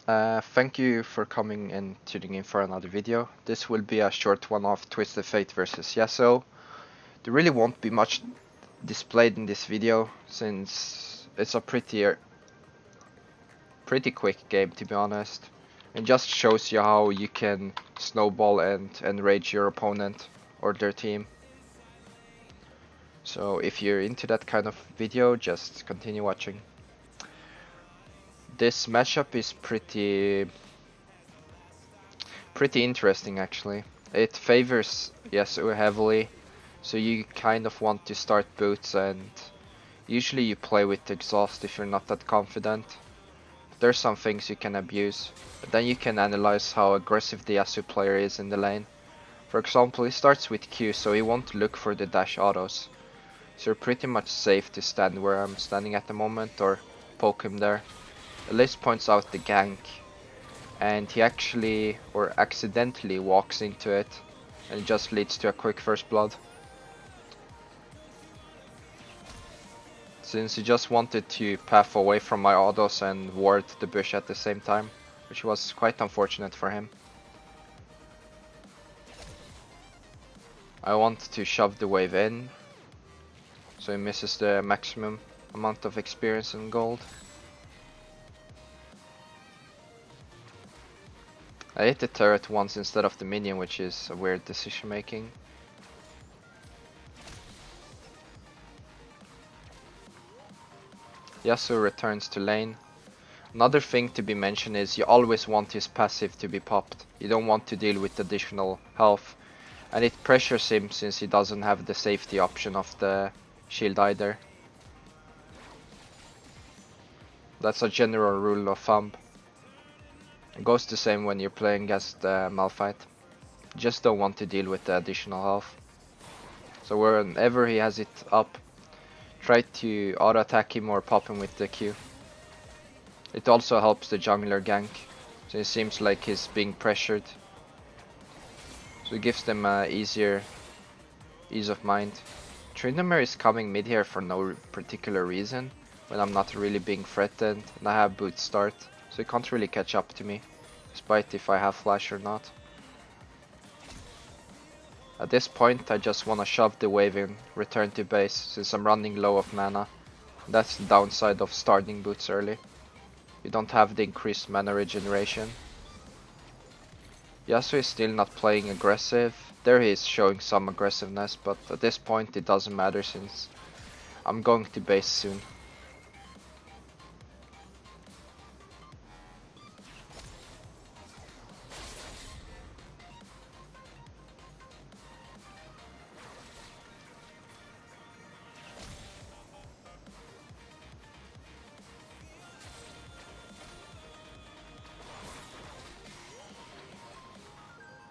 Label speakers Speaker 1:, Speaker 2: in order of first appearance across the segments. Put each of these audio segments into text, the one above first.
Speaker 1: Thank you for coming and tuning in for another video. This will be a short one of Twisted Fate versus Yasuo. There really won't be much displayed in this video since it's a pretty quick game, to be honest. It just shows you how you can snowball and enrage your opponent or their team. So if you're into that kind of video, just continue watching. This matchup is pretty interesting actually. It favors Yasuo heavily, so you kind of want to start boots, and usually you play with exhaust if you're not that confident. There's some things you can abuse, but then you can analyze how aggressive the Yasuo player is in the lane. For example, he starts with Q, so he won't look for the dash autos. So you're pretty much safe to stand where I'm standing at the moment or poke him there. Elise points out the gank, and he actually or accidentally walks into it, and it just leads to a quick first blood. Since he just wanted to path away from my autos and ward the bush at the same time, which was quite unfortunate for him. I want to shove the wave in, so he misses the maximum amount of experience and gold. I hit the turret once instead of the minion, which is a weird decision making. Yasuo returns to lane. Another thing to be mentioned is you always want his passive to be popped. You don't want to deal with additional health. And it pressures him since he doesn't have the safety option of the shield either. That's a general rule of thumb. It goes the same when you're playing against Malphite. Just don't want to deal with the additional health. So whenever he has it up, try to auto attack him or pop him with the Q. It also helps the jungler gank, so it seems like he's being pressured. So it gives them ease of mind. Tryndamere is coming mid here for no particular reason, when I'm not really being threatened and I have boot start. So he can't really catch up to me, despite if I have flash or not. At this point I just wanna shove the wave in, return to base, since I'm running low of mana. That's the downside of starting boots early. You don't have the increased mana regeneration. Yasuo is still not playing aggressive. There he is showing some aggressiveness, but at this point it doesn't matter since I'm going to base soon.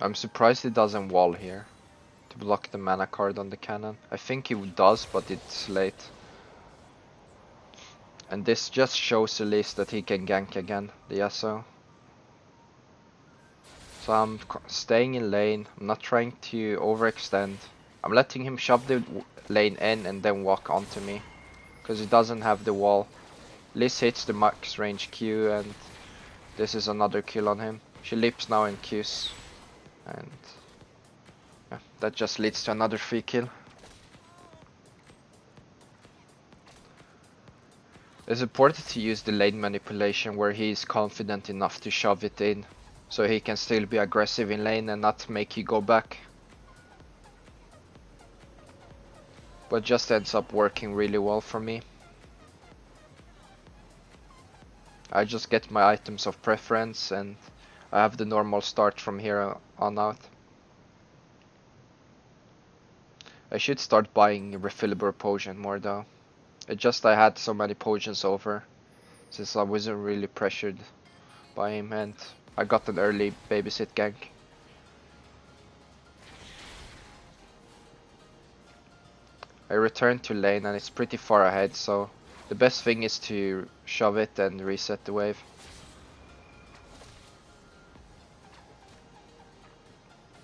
Speaker 1: I'm surprised he doesn't wall here to block the mana card on the cannon. I think he does, but it's late. And this just shows at least that he can gank again, the Yasuo. So I'm staying in lane, I'm not trying to overextend. I'm letting him shove the lane in and then walk onto me, because he doesn't have the wall. Liz hits the max range Q, and this is another kill on him. She leaps now and Qs. And yeah, that just leads to another free kill. It's important to use the lane manipulation where he is confident enough to shove it in, so he can still be aggressive in lane and not make you go back. But just ends up working really well for me. I just get my items of preference and I have the normal start from here on out. I should start buying refillable potion more though. It just I had so many potions over, since I wasn't really pressured by him, and I got an early babysit gank. I returned to lane and it's pretty far ahead, so the best thing is to shove it and reset the wave.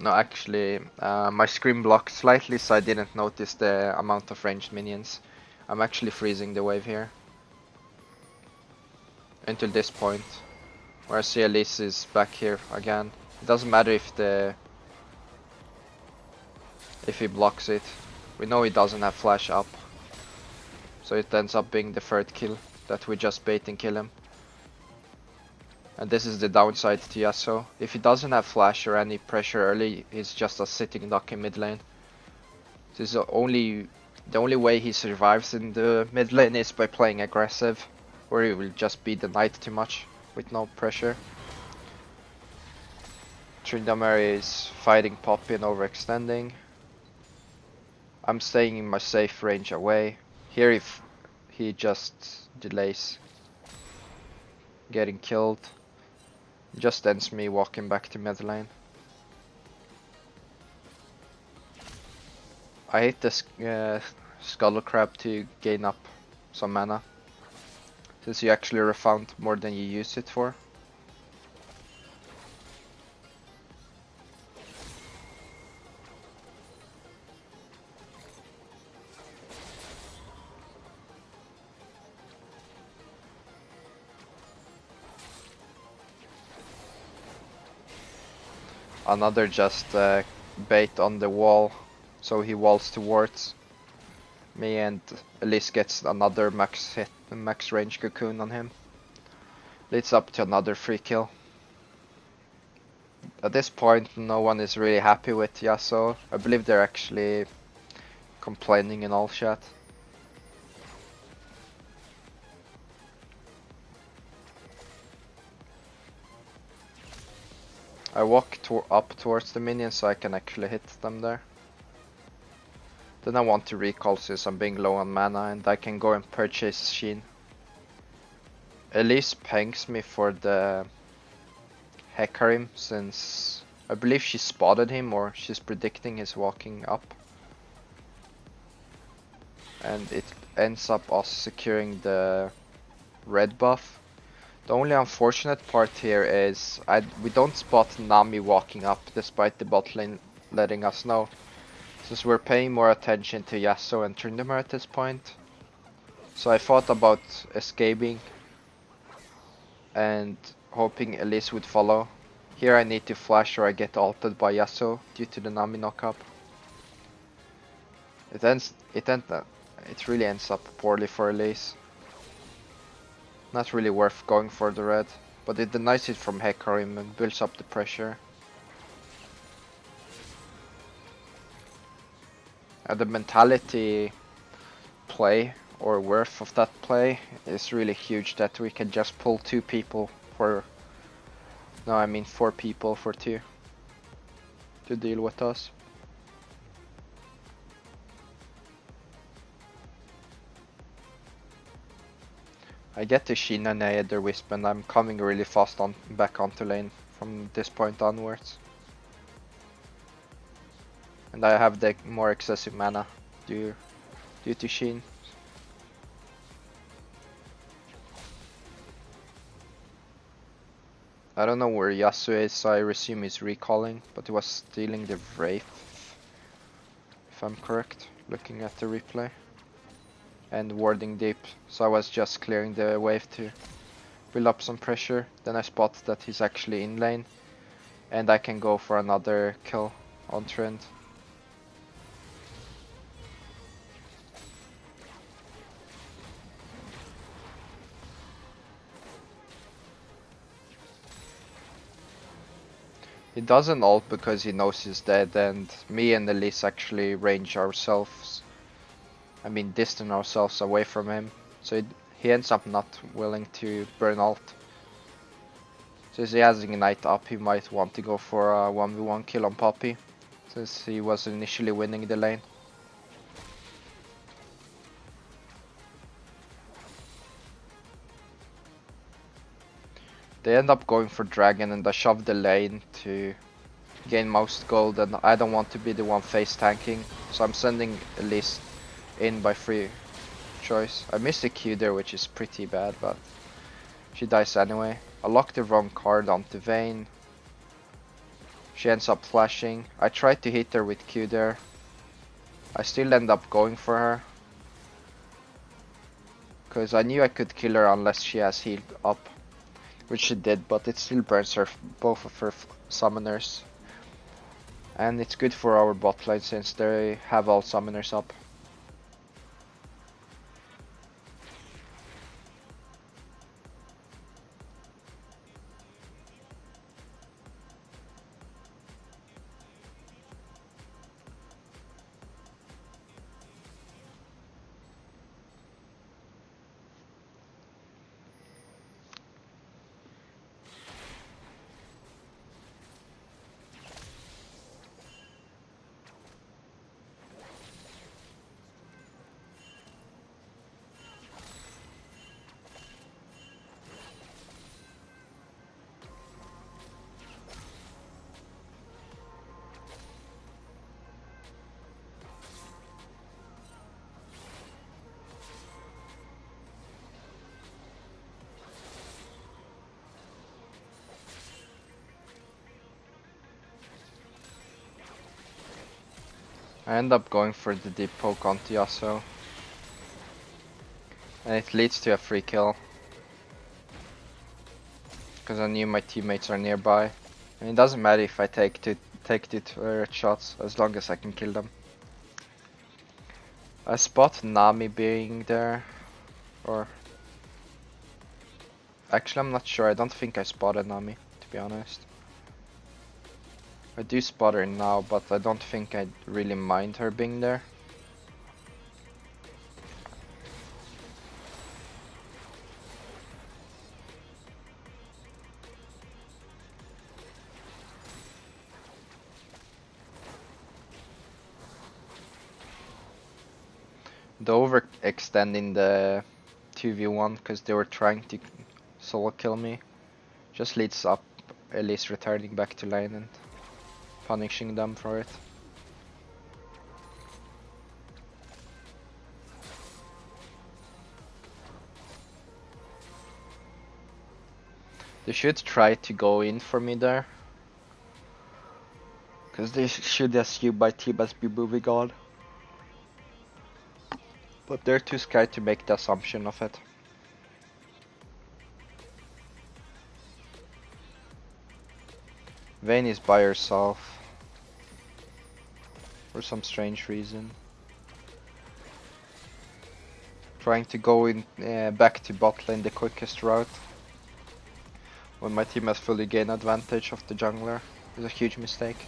Speaker 1: No, actually, my screen blocked slightly, so I didn't notice the amount of ranged minions. I'm actually freezing the wave here. Until this point. Where I see Elise is back here again. It doesn't matter if he blocks it. We know he doesn't have flash up. So it ends up being the third kill that we just bait and kill him. And this is the downside to Yasuo. If he doesn't have flash or any pressure early, he's just a sitting duck in mid lane. This is the only way he survives in the mid lane is by playing aggressive, or he will just beat the knight too much with no pressure. Tryndamere is fighting Poppy and overextending. I'm staying in my safe range away. Here if he just delays getting killed, just ends me walking back to mid lane. I hate this Skull Crab to gain up some mana, since you actually refund more than you use it for. Another just bait on the wall, so he walls towards me, and Elise gets another max range cocoon on him. Leads up to another free kill. At this point, no one is really happy with Yasuo. I believe they're actually complaining in all chat. I walk up towards the minions so I can actually hit them there. Then I want to recall since I'm being low on mana, and I can go and purchase Sheen. Elise pangs me for the Hecarim since I believe she spotted him, or she's predicting his walking up. And it ends up us securing the red buff. The only unfortunate part here is we don't spot Nami walking up despite the bot lane letting us know. Since we're paying more attention to Yasuo and Tryndamere at this point. So I thought about escaping and hoping Elise would follow. Here I need to flash or I get ulted by Yasuo due to the Nami knockup. It really ends up poorly for Elise. Not really worth going for the red, but it denies it from Hecarim and builds up the pressure. And the mentality play, or worth of that play, is really huge, that we can just pull 2 people for... No, I mean 4 people for 2 to deal with us. I get the Sheen and Aether Wisp, and I'm coming really fast back onto lane from this point onwards. And I have the more excessive mana due to Sheen. I don't know where Yasuo is, so I assume he's recalling, but he was stealing the Wraith, if I'm correct, looking at the replay. And warding deep, so I was just clearing the wave to build up some pressure. Then I spot that he's actually in lane, and I can go for another kill on Trent. He doesn't ult because he knows he's dead, and me and Elise actually range ourselves. I mean, distance ourselves away from him, so he ends up not willing to burn ult. Since he has Ignite up, he might want to go for a 1v1 kill on Poppy, since he was initially winning the lane. They end up going for Dragon, and I shove the lane to gain most gold, and I don't want to be the one face tanking, so I'm sending Elise in by free choice. I missed the Q there, which is pretty bad, but she dies anyway. I locked the wrong card onto Vayne. She ends up flashing. I tried to hit her with Q there. I still end up going for her, because I knew I could kill her unless she has healed up. which she did, but it still burns her both of her summoners. And it's good for our bot lane since they have all summoners up. I end up going for the deep poke onto Yasuo. And it leads to a free kill. Because I knew my teammates are nearby. And it doesn't matter if I take two turret shots, as long as I can kill them. I spot Nami being there. Or... Actually, I'm not sure. I don't think I spotted Nami, to be honest. I do spot her now, but I don't think I really mind her being there. The overextend in the 2v1 because they were trying to solo kill me just leads up Elise returning back to lane and punishing them for it. They should try to go in for me there, because they should assume my team has been moving on. But they're too scared to make the assumption of it. Vayne is by herself for some strange reason. Trying to go in back to bot lane the quickest route when my team has fully gained advantage of the jungler is a huge mistake.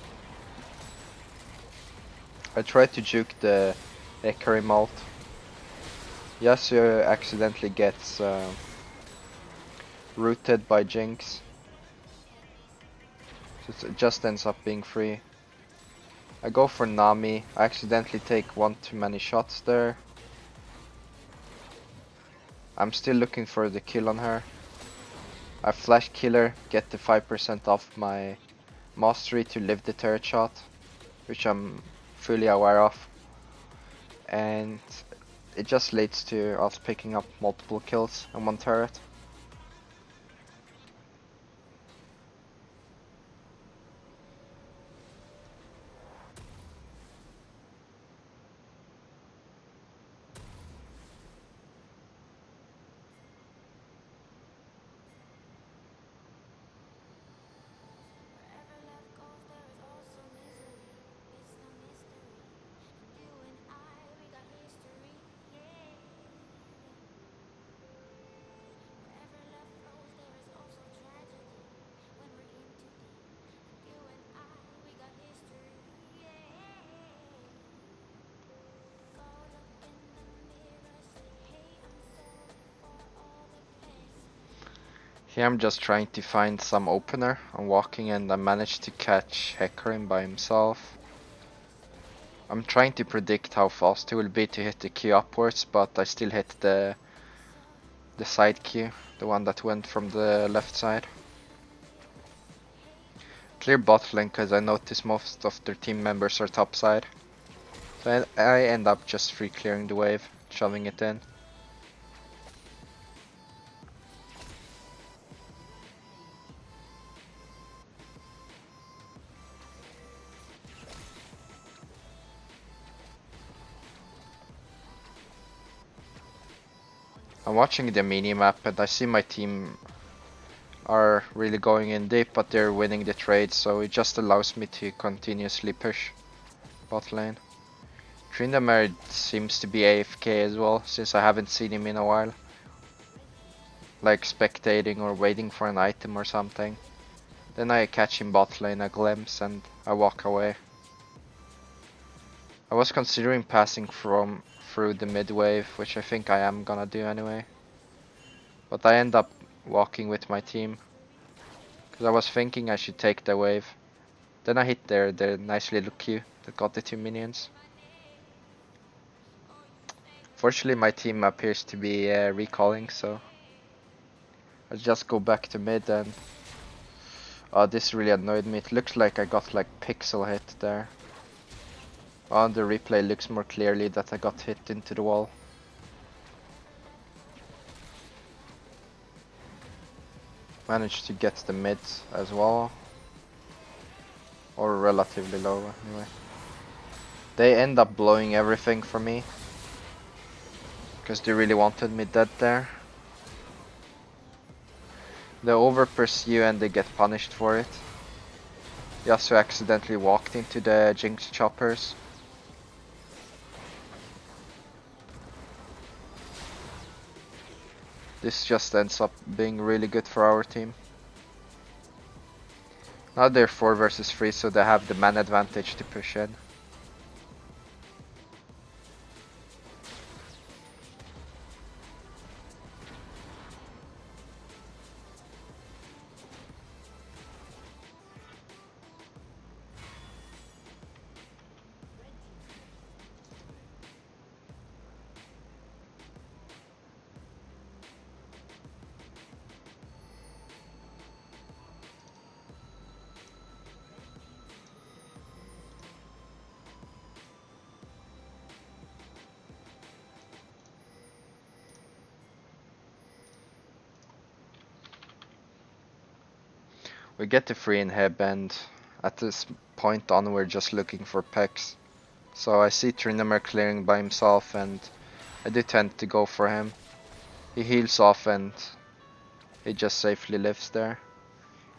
Speaker 1: I tried to juke the Hecarim ult. Yasuo accidentally gets rooted by Jinx. So it just ends up being free. I go for Nami. I accidentally take one too many shots there. I'm still looking for the kill on her. I flash kill her, get the 5% off my mastery to live the turret shot, which I'm fully aware of. And it just leads to us picking up multiple kills on one turret. Here I'm just trying to find some opener. I'm walking and I managed to catch Hecarim by himself. I'm trying to predict how fast he will be to hit the Q upwards, but I still hit the side Q, the one that went from the left side. Clear bot lane because I notice most of their team members are top side. So I end up just free clearing the wave, shoving it in. I'm watching the mini map and I see my team are really going in deep, but they're winning the trade, so it just allows me to continuously push bot lane. Tryndamere seems to be AFK as well, since I haven't seen him in a while. Like spectating or waiting for an item or something. Then I catch him bot lane a glimpse and I walk away. I was considering passing through the mid wave, which I think I am gonna do anyway. But I end up walking with my team. Because I was thinking I should take the wave. Then I hit the nice little Q that got the 2 minions. Fortunately my team appears to be recalling, so I'll just go back to mid and... Oh, this really annoyed me. It looks like I got like pixel hit there. On the replay looks more clearly that I got hit into the wall. Managed to get the mid as well. Or relatively low anyway. They end up blowing everything for me. Because they really wanted me dead there. They over pursue and they get punished for it. Yasuo accidentally walked into the Jinx choppers. This just ends up being really good for our team. Now they're 4 versus 3, so they have the man advantage to push in. We get the free inhib and at this point on we're just looking for pecks. So I see Tryndamere clearing by himself and I do tend to go for him. He heals off and he just safely lives there.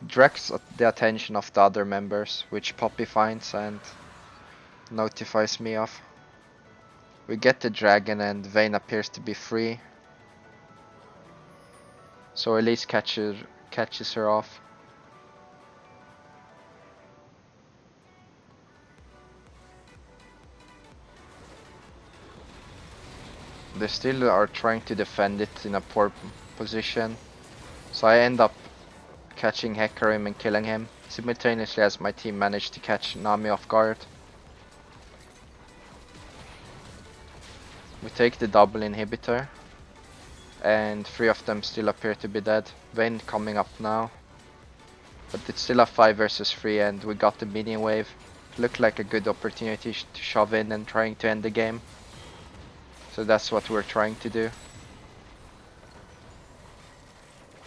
Speaker 1: Directs the attention of the other members, which Poppy finds and notifies me of. We get the dragon and Vayne appears to be free. So Elise catches her off. They still are trying to defend it in a poor position. So I end up catching Hecarim and killing him, simultaneously as my team managed to catch Nami off guard. We take the double inhibitor, and 3 of them still appear to be dead. Vayne coming up now. But it's still a 5 versus 3 and we got the minion wave. Looked like a good opportunity to shove in and trying to end the game. So that's what we're trying to do.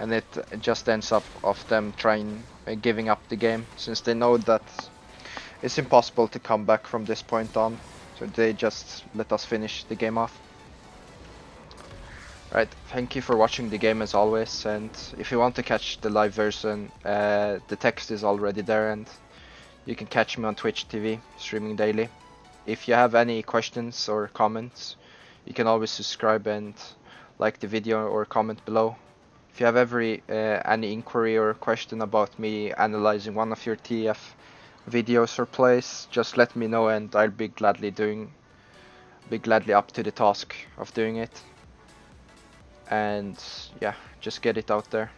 Speaker 1: And it just ends up of them giving up the game, since they know that it's impossible to come back from this point on. So they just let us finish the game off. Right, thank you for watching the game as always, and if you want to catch the live version, the text is already there and you can catch me on Twitch TV, streaming daily. If you have any questions or comments, you can always subscribe and like the video or comment below. If you have any inquiry or question about me analyzing one of your TF videos or plays, just let me know and I'll be gladly up to the task of doing it. And yeah, just get it out there.